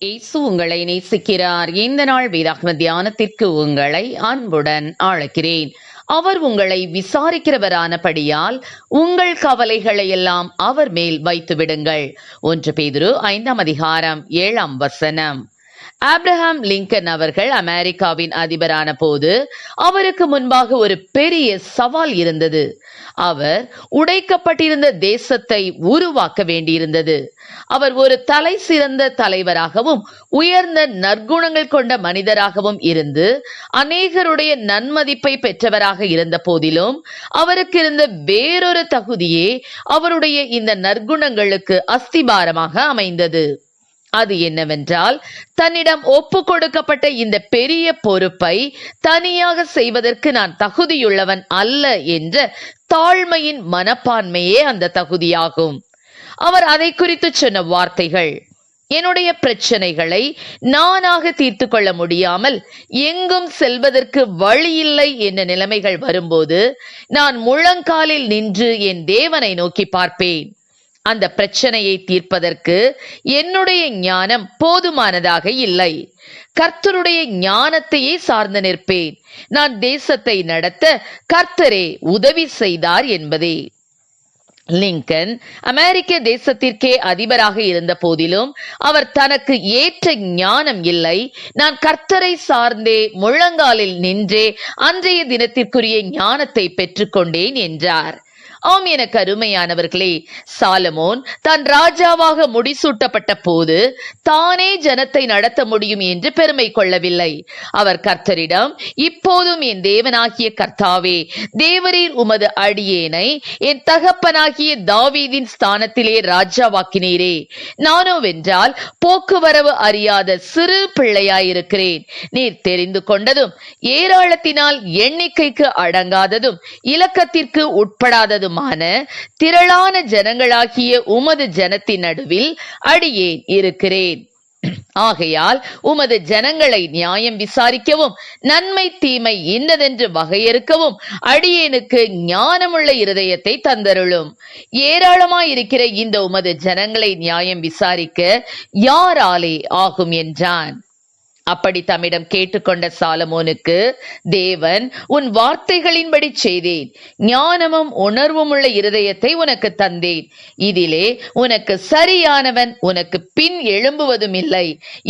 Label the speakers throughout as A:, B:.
A: இயேசு உங்களை நேசிக்கிறார். இந்த நாள் வேதாகம தியானத்திற்கு உங்களை அன்புடன் அழைக்கிறேன். அவர் உங்களை விசாரிக்கிறவரானபடியால் உங்கள் கவலைகளை எல்லாம் அவர் மேல் வைத்து விடுங்கள். 1 பேதுரு 5:7 ஆப்ரஹாம் லிங்கன் அவர்கள் அமெரிக்காவின் அதிபரான போது அவருக்கு முன்பாக ஒரு பெரிய சவால் இருந்தது. அவர் உடைக்கப்பட்டிருந்த தேசத்தை உருவாக்க வேண்டியிருந்தது. அவர் ஒரு தலை சிறந்த தலைவராகவும் உயர்ந்த நற்குணங்கள் கொண்ட மனிதராகவும் இருந்து அநேகருடைய நன்மதிப்பை பெற்றவராக இருந்த போதிலும் அவருக்கு இருந்த வேறொரு தகுதியே அவருடைய இந்த நற்குணங்களுக்கு அஸ்திபாரமாக அமைந்தது. அது என்னவென்றால், தன்னிடம் ஒப்பு கொடுக்கப்பட்ட இந்த பெரிய பொறுப்பை தனியாக செய்வதற்கு நான் தகுதியுள்ளவன் அல்ல என்ற தாழ்மையின் மனப்பான்மையே அந்த தகுதியாகும். அவர் அதை குறித்து சொன்ன வார்த்தைகள்: என்னுடைய பிரச்சனைகளை நானாக தீர்த்து கொள்ள முடியாமல் எங்கும் செல்வதற்கு வழியில்லை என்ற நிலைமைகள் வரும்போது நான் முழங்காலில் நின்று என் தேவனை நோக்கி பார்ப்பேன். அந்த பிரச்சனையை தீர்ப்பதற்கு என்னுடைய ஞானம் போதுமானதாக இல்லை. கர்த்தருடைய ஞானத்தையே சார்ந்து நிற்பேன். நான் தேசத்தை நடத்த கர்த்தரே உதவி செய்தார் என்பதே. லிங்கன் அமெரிக்க தேசத்திற்கே அதிபராக இருந்த போதிலும் அவர் தனக்கு ஏற்ற ஞானம் இல்லை, நான் கர்த்தரை சார்ந்தே முழங்காலில் நின்றே அன்றைய தினத்திற்குரிய ஞானத்தை பெற்றுக்கொண்டேன் என்றார். ஆம், எனக்கு அருமையானவர்களே, சாலமோன் தான் ராஜாவாக முடிசூட்டப்பட்ட போது தானே ஜனத்தை நடத்த முடியும் என்று பெருமை கொள்ளவில்லை. அவர் கர்த்தரிடம், இப்போதும் என் தேவனாகிய கர்த்தாவே, தேவரீர் உமது அடியேனை என் தகப்பனாகிய தாவீதின் ஸ்தானத்திலே ராஜாவாக்கினீரே, நானோ வென்றால் போக்குவரவு அறியாத சிறு பிள்ளையாயிருக்கிறேன். நீர் தெரிந்து கொண்டதும் ஏராளத்தினால் எண்ணிக்கைக்கு அடங்காததும் இலக்கத்திற்கு உட்படாததும் திரளான ஜனங்களாகிய உமது ஜனத்தின் நடுவில் அடியேன் இருக்கிறேன். ஆகையால் உமது ஜனங்களை நியாயம் விசாரிக்கவும் நன்மை தீமை இன்னதென்று வகையறுக்கவும் அடியேனுக்கு ஞானமுள்ள இருதயத்தை தந்தருளும். ஏராளமாயிருக்கிற இந்த உமது ஜனங்களை நியாயம் விசாரிக்க யாராலே ஆகும் என்றான். அப்படி தம்மிடம் கேட்டுக்கொண்ட சாலமோனுக்கு தேவன், உன் வார்த்தைகளின்படி செய்தேன், ஞானமும் உணர்வும் உள்ள இருதயத்தை உனக்கு தந்தேன். இதிலே உனக்கு சரியானவன் உனக்கு பின் எழும்புவதும் இல்லை.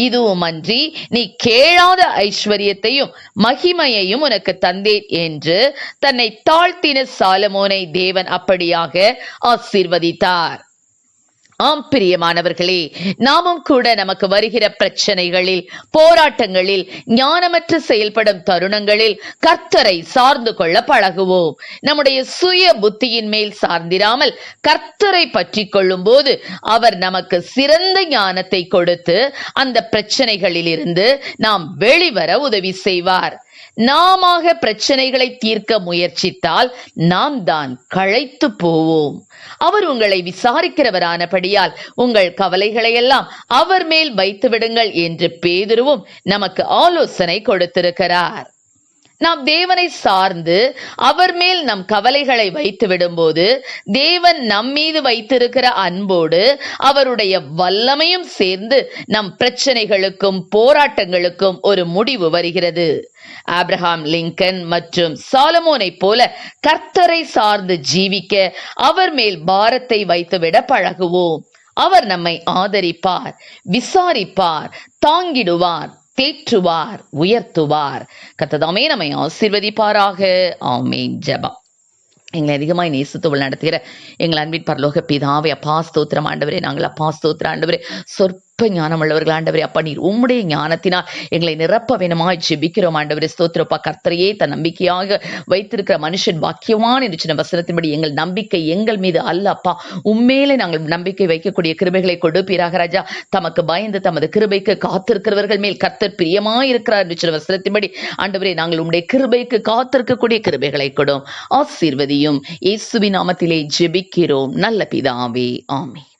A: இதுவும் அன்றி நீ கேளாத ஐஸ்வர்யத்தையும் மகிமையையும் உனக்கு தந்தேன் என்று தன்னை தாழ்த்தின சாலமோனை தேவன் அப்படியாக ஆசீர்வதித்தார். ஆம் பிரியமானவர்களே, நாமும் கூட நமக்கு வருகிற பிரச்சனைகளில், போராட்டங்களில், ஞானமற்று செயல்படும் தருணங்களில் கர்த்தரை சார்ந்து கொள்ள பழகுவோம். நம்முடைய சுய புத்தியின் மேல் சார்ந்திராமல் கர்த்தரை பற்றி கொள்ளும் போது அவர் நமக்கு சிறந்த ஞானத்தை கொடுத்து அந்த பிரச்சனைகளில் இருந்து நாம் வெளிவர உதவி செய்வார். நாம பிரச்சனைகளை தீர்க்க முயற்சித்தால் நாம் தான் களைத்து போவோம். அவர் உங்களை விசாரிக்கிறவரானபடியால் உங்கள் கவலைகளை எல்லாம் அவர் மேல் வைத்து விடுங்கள் என்று பேதுருவும் நமக்கு ஆலோசனை கொடுத்திருக்கிறார். நாம் தேவனை சார்ந்து அவர் மேல் நம் கவலைகளை வைத்து விடும்போது தேவன் நம் மீது வைத்திருக்கிற அன்போடு அவருடைய வல்லமையும் சேர்ந்து நம் பிரச்சனைகளுக்கும் போராட்டங்களுக்கும் ஒரு முடிவு வருகிறது. ஆப்ரஹாம் லிங்கன் மற்றும் சாலமோனை போல கர்த்தரை சார்ந்து ஜீவிக்க அவர் மேல் பாரத்தை வைத்துவிட பழகுவோம். அவர் நம்மை ஆதரிப்பார், விசாரிப்பார், தாங்கிடுவார், தேற்றுவார், உயர்த்துவார். கர்த்தர் நம்மை ஆசீர்வதிப்பாராக. ஆமென். ஜெபம். எங்களை அதிகமாய் நேசித்து நடத்துகிற எங்கள் அன்பின் பரலோக பிதாவே, அப்பா ஸ்தோத்திரம் ஆண்டவரே. நாங்கள் அப்பா ஸ்தோத்திரம் ஆண்டவரே, சொற்ப ஞானம் உள்ளவர்கள் ஆண்டவரே. அப்பா, நீர் உம்முடைய ஞானத்தினால் எங்களை நிரப்ப வேணுமாய் ஜெபிக்கிறோம் ஆண்டவரே. ஸ்தோத்திரப்பா. கர்த்தரையே தன் நம்பிக்கையாக வைத்திருக்கிற மனுஷன் பாக்கியவான் என்று சொன்ன வசனத்தின்படி எங்கள் நம்பிக்கை எங்கள் மீது அல்ல அப்பா, உண்மையிலே நாங்கள் நம்பிக்கை வைக்கக்கூடிய கிருபைகளை கொடுப்பீராக ராஜா. தமக்கு பயந்து தமது கிருபைக்கு காத்திருக்கிறவர்கள் மேல் கர்த்தர் பிரியமாயிருக்கிறார் என்று சொன்ன வசனத்தின்படி ஆண்டவரே, நாங்கள் உம்முடைய கிருபைக்கு காத்திருக்கக்கூடிய கிருபைகளை கொடும். ஆசீர்வதியும். இயேசுவின் நாமத்திலே ஜெபிக்கிறோம் நல்ல பிதாவே. ஆமென்.